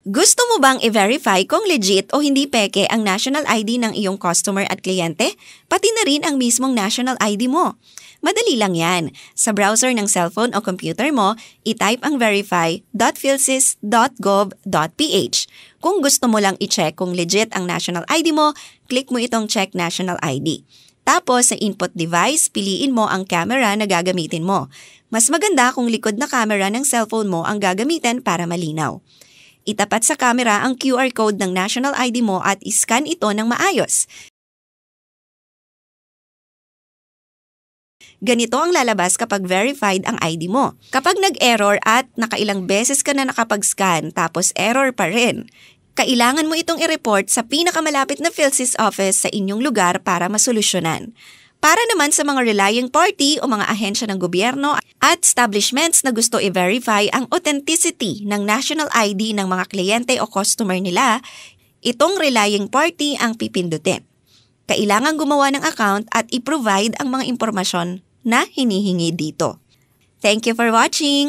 Gusto mo bang i-verify kung legit o hindi peke ang national ID ng iyong customer at kliyente? Pati na rin ang mismong national ID mo. Madali lang yan. Sa browser ng cellphone o computer mo, i-type ang verify.philsys.gov.ph. Kung gusto mo lang i-check kung legit ang national ID mo, click mo itong Check National ID. Tapos sa input device, piliin mo ang camera na gagamitin mo. Mas maganda kung likod na camera ng cellphone mo ang gagamitin para malinaw. Itapat sa camera ang QR code ng national ID mo at iscan ito ng maayos. Ganito ang lalabas kapag verified ang ID mo. Kapag nag-error at nakailang beses ka na nakapag-scan tapos error pa rin, kailangan mo itong i-report sa pinakamalapit na PhilSys office sa inyong lugar para masolusyonan. Para naman sa mga relying party o mga ahensya ng gobyerno at establishments na gusto i-verify ang authenticity ng national ID ng mga kliyente o customer nila, itong relying party ang pipindutin. Kailangan gumawa ng account at i-provide ang mga impormasyon na hinihingi dito. Thank you for watching!